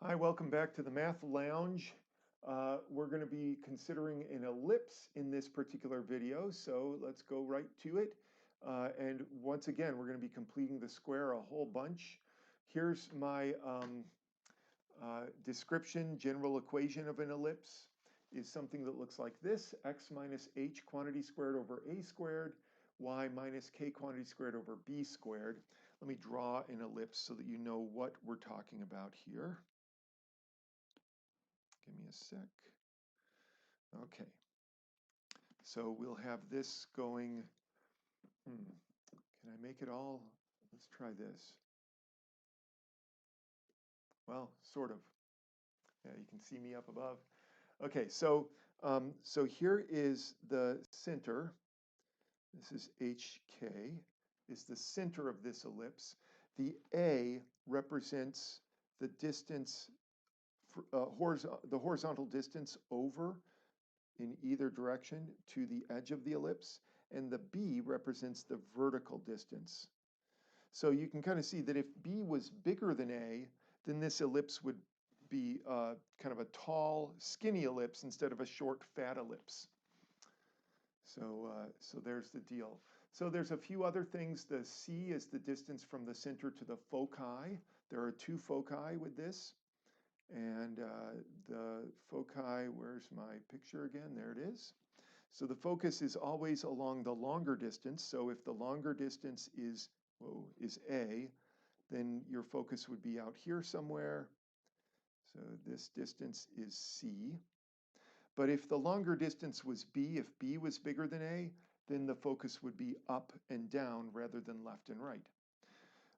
Hi, welcome back to the Math Lounge. We're going to be considering an ellipse in this particular video, so let's go right to it. And once again, we're going to be completing the square a whole bunch. Here's my description. General equation of an ellipse is something that looks like this: x minus h quantity squared over a squared, y minus k quantity squared over b squared. Let me draw an ellipse so that you know what we're talking about here. Give me a sec. Okay, so we'll have this going. Can I make it all? Let's try this. Well, sort of. Yeah, you can see me up above. Okay, so here is the center. This is HK, is the center of this ellipse. The A represents the distance, the horizontal distance over in either direction to the edge of the ellipse, and the B represents the vertical distance. So you can kind of see that if B was bigger than A, then this ellipse would be kind of a tall, skinny ellipse instead of a short, fat ellipse. So there's the deal. So there's a few other things. The C is the distance from the center to the foci. There are two foci with this. And the foci, where's my picture again? There it is. So the focus is always along the longer distance. So if the longer distance is A, then your focus would be out here somewhere. So this distance is C. But if the longer distance was B, if B was bigger than A, then the focus would be up and down rather than left and right.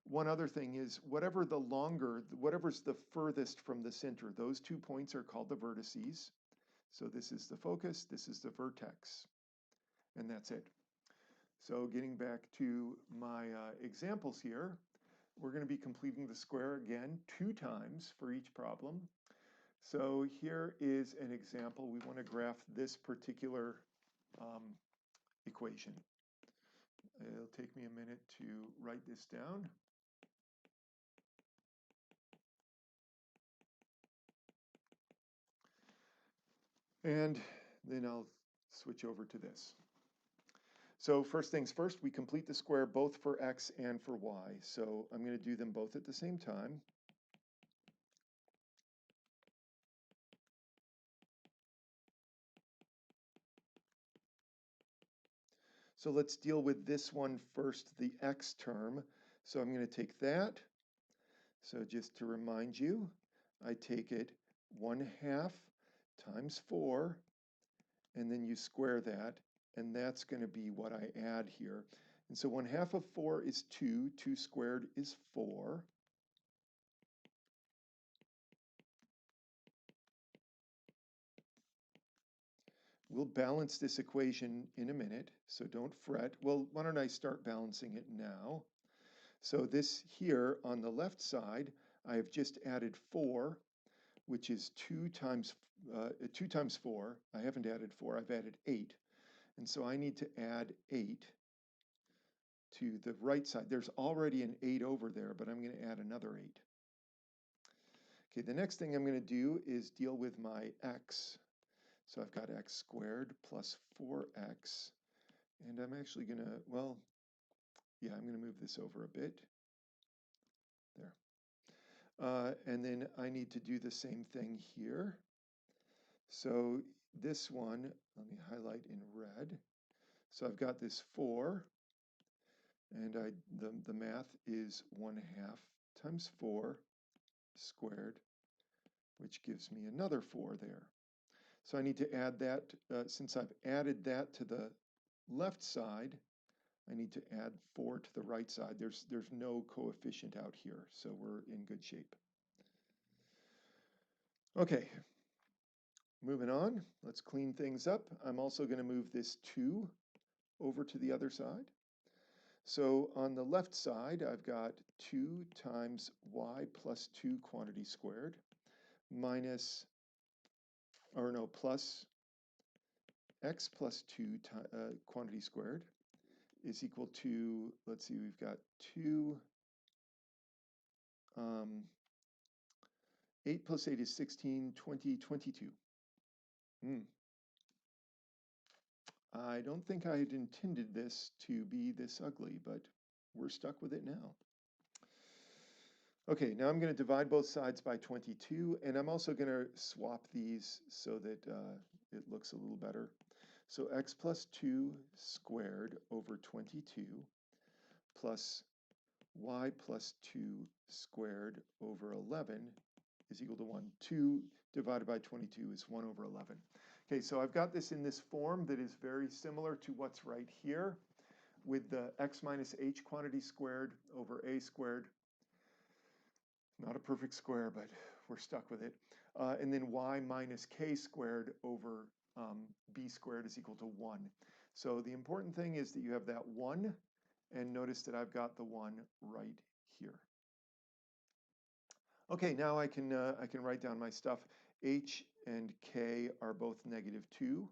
One other thing is whatever's the furthest from the center, those 2 points are called the vertices. So this is the focus, this is the vertex, and that's it. So getting back to my examples here, we're going to be completing the square again 2 times for each problem. So here is an example. We want to graph this particular equation. It'll take me a minute to write this down. And then I'll switch over to this. So first things first, we complete the square both for x and for y. So I'm going to do them both at the same time. So let's deal with this one first, the x term. So I'm going to take that. So just to remind you, I take it 1/2 times 4, and then you square that, and that's going to be what I add here. And so 1/2 of 4 is 2. 2 squared is 4. We'll balance this equation in a minute, so don't fret. Well, why don't I start balancing it now? So this here on the left side, I have just added 4, which is 2 times 4. I haven't added 4, I've added 8. And so I need to add 8 to the right side. There's already an 8 over there, but I'm going to add another 8. Okay, the next thing I'm going to do is deal with my x. So I've got x squared plus 4x, and I'm actually going to, well, yeah, I'm going to move this over a bit. There. And then I need to do the same thing here. So this one, let me highlight in red. So I've got this 4, and the math is 1/2 times 4 squared, which gives me another 4 there. So I need to add that, since I've added that to the left side, I need to add 4 to the right side. There's no coefficient out here, so we're in good shape. Okay, moving on, let's clean things up. I'm also going to move this 2 over to the other side. So on the left side, I've got 2 times y plus 2 quantity squared minus, or no, plus x plus 2 quantity squared is equal to, let's see, we've got 2 8 plus 8 is 16, 20, 22. I don't think I had intended this to be this ugly, but we're stuck with it now. Okay, now I'm going to divide both sides by 22, and I'm also going to swap these so that it looks a little better. So x plus 2 squared over 22 plus y plus 2 squared over 11 is equal to 1. 2 divided by 22 is 1 over 11. Okay, so I've got this in this form that is very similar to what's right here with the x minus h quantity squared over a squared. Not a perfect square, but we're stuck with it. And then y minus k squared over b squared is equal to 1. So the important thing is that you have that 1, and notice that I've got the 1 right here. Okay, now I can write down my stuff. H and k are both -2.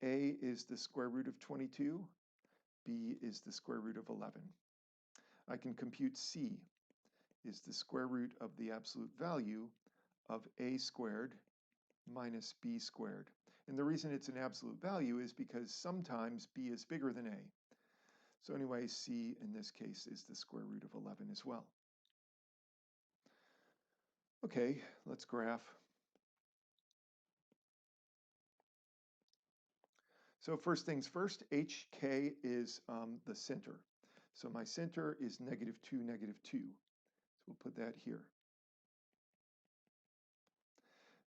A is the square root of 22. B is the square root of 11. I can compute C is the square root of the absolute value of a squared minus b squared. And the reason it's an absolute value is because sometimes b is bigger than a. So anyway, c in this case is the square root of 11 as well. Okay, let's graph. So first things first, hk is the center. So my center is -2, -2. So we'll put that here.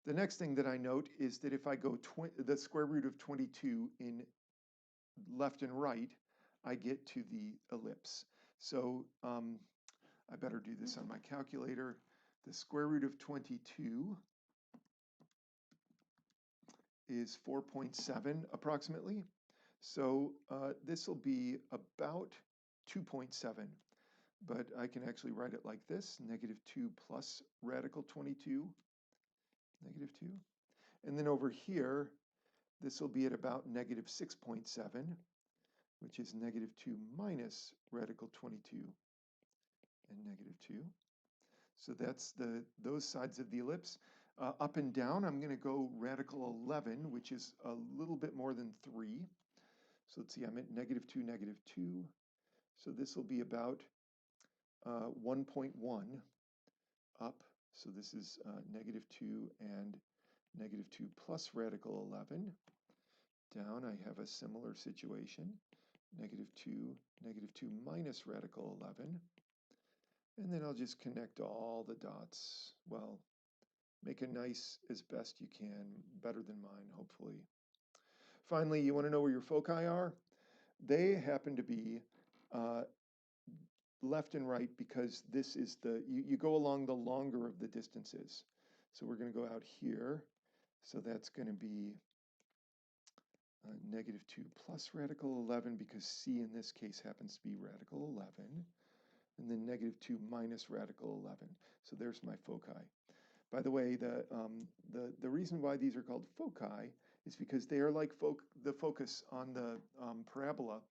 The next thing that I note is that if I go the square root of 22 in left and right, I get to the ellipse. So I better do this on my calculator. The square root of 22 is 4.7 approximately. So this will be about 2.7. But I can actually write it like this, -2 plus radical 22, -2. And then over here, this will be at about -6.7, which is -2 minus radical 22 and -2. So that's those sides of the ellipse. Up and down, I'm going to go radical 11, which is a little bit more than 3. So let's see, I'm at -2, -2. So this will be about 1.1 up. So this is -2 and -2 plus radical 11. Down, I have a similar situation. -2, -2 minus radical 11. And then I'll just connect all the dots. Well, make a nice as best you can, better than mine, hopefully. Finally, you want to know where your foci are? They happen to be left and right because this is you go along the longer of the distances. So we're going to go out here. So that's going to be -2 plus radical 11 because C in this case happens to be radical 11. And then -2 minus radical 11. So there's my foci. By the way, the reason why these are called foci is because they are like the focus on the parabola.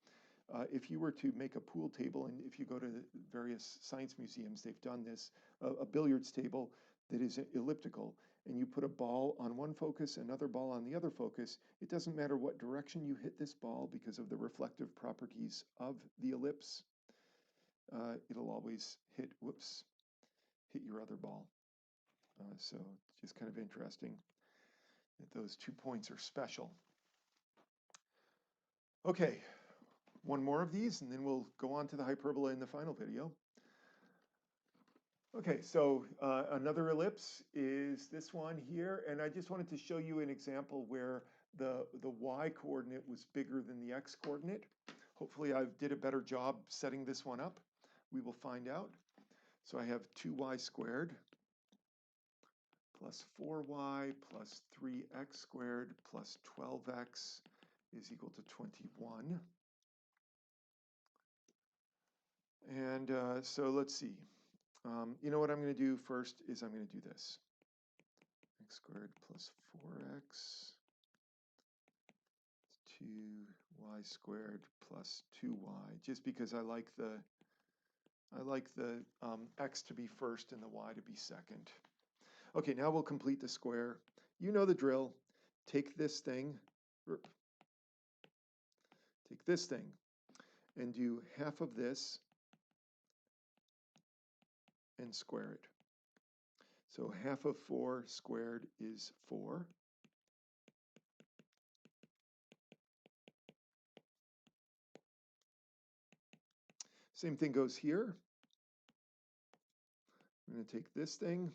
If you were to make a pool table, and if you go to various science museums, they've done this, a billiards table that is elliptical, and you put a ball on one focus, another ball on the other focus, it doesn't matter what direction you hit this ball because of the reflective properties of the ellipse. It'll always hit your other ball. So it's just kind of interesting that those 2 points are special. Okay, one more of these, and then we'll go on to the hyperbola in the final video. Okay, so another ellipse is this one here, and I just wanted to show you an example where the y coordinate was bigger than the x coordinate. Hopefully I did a better job setting this one up. We will find out. So I have 2y squared plus 4y plus 3x squared plus 12x is equal to 21. And so let's see. You know what I'm going to do first is I'm going to do this. X squared plus 4x, 2y squared plus 2y, just because I like the I like the x to be first and the y to be second. Okay, now we'll complete the square. You know the drill. Take this thing, and do half of this and square it. So half of 4 squared is 4. Same thing goes here. I'm going to take this thing,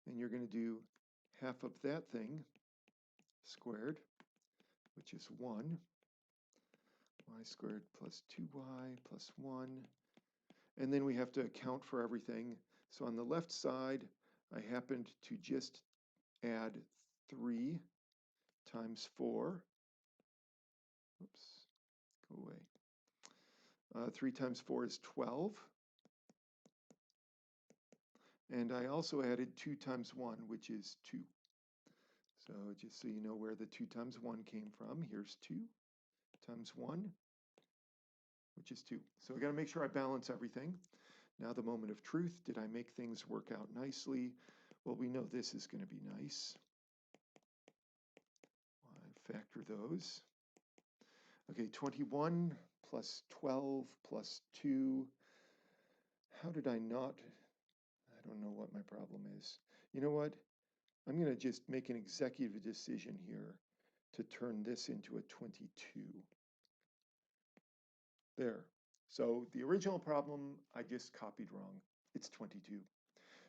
and you're going to do half of that thing squared, which is 1. Y squared plus 2y plus 1. And then we have to account for everything. So on the left side, I happened to just add 3 times 4. Oops, go away. 3 times 4 is 12. And I also added 2 times 1, which is 2. So just so you know where the 2 times 1 came from, here's 2 times 1, which is 2. So we got to make sure I balance everything. Now the moment of truth. Did I make things work out nicely? Well, we know this is going to be nice. I factor those. Okay, 21 plus 12 plus 2. How did I not? I don't know what my problem is. You know what? I'm going to just make an executive decision here to turn this into a 22. There. So the original problem I just copied wrong. It's 22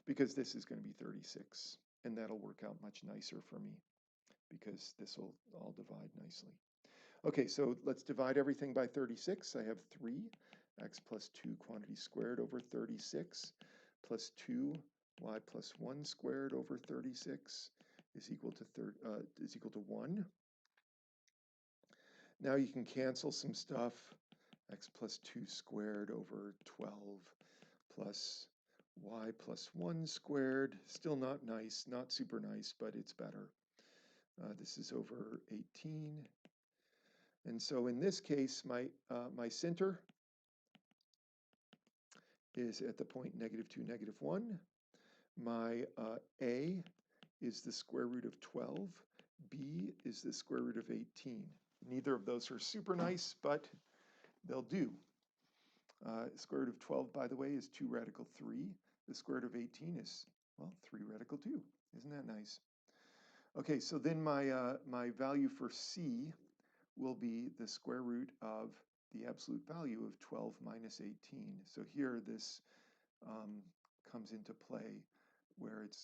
because this is going to be 36, and that'll work out much nicer for me because this will all divide nicely. Okay, so let's divide everything by 36. I have 3 x plus 2 quantity squared over 36 plus 2 y plus 1 squared over 36 is equal to 1. Now you can cancel some stuff. X plus 2 squared over 12 plus y plus 1 squared. Still not nice, not super nice, but it's better. This is over 18. And so in this case, my center is at the point -2, -1. My A is the square root of 12. B is the square root of 18. Neither of those are super nice, but they'll do. Square root of 12, by the way, is 2 radical 3. The square root of 18 is, well, 3 radical 2. Isn't that nice? Okay, so then my value for C will be the square root of the absolute value of 12 minus 18. So here this comes into play where it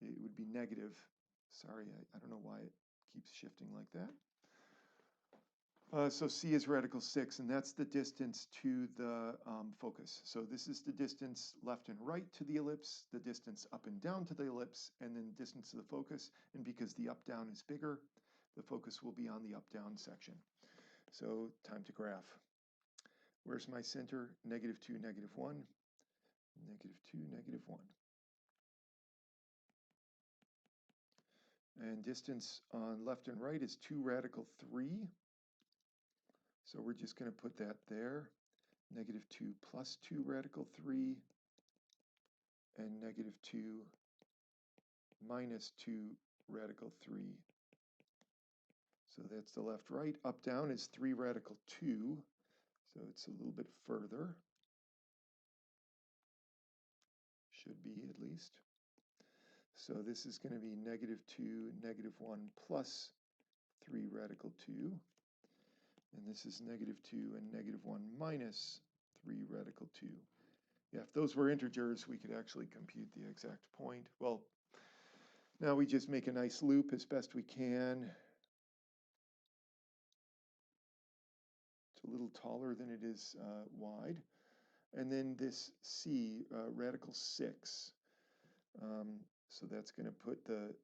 would be negative. Sorry, I don't know why it keeps shifting like that. So C is radical 6, and that's the distance to the focus. So this is the distance left and right to the ellipse, the distance up and down to the ellipse, and then the distance to the focus. And because the up-down is bigger, the focus will be on the up-down section. So time to graph. Where's my center? -2, -1. -2, -1. And distance on left and right is 2 radical 3. So we're just going to put that there. -2 plus 2 radical 3. And -2 minus 2 radical 3. So that's the left, right. Up, down is 3 radical 2. So it's a little bit further. Should be at least. So this is going to be -2, -1 plus 3 radical 2. And this is -2 and -1 minus 3 radical 2. Yeah, if those were integers, we could actually compute the exact point. Well, now we just make a nice loop as best we can. It's a little taller than it is wide. And then this C, radical 6. So that's going to put the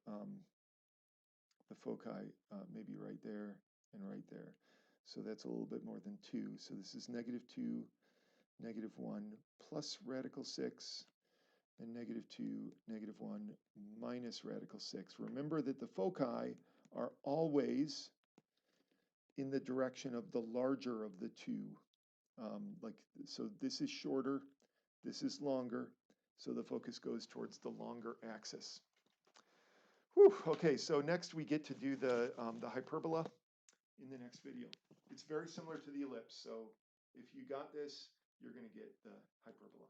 foci maybe right there and right there. So that's a little bit more than 2. So this is -2, -1 plus radical 6, and -2, -1 minus radical 6. Remember that the foci are always in the direction of the larger of the two So this is shorter, this is longer, so the focus goes towards the longer axis. Whew, okay, so next we get to do the hyperbola in the next video. It's very similar to the ellipse, so if you got this, you're going to get the hyperbola.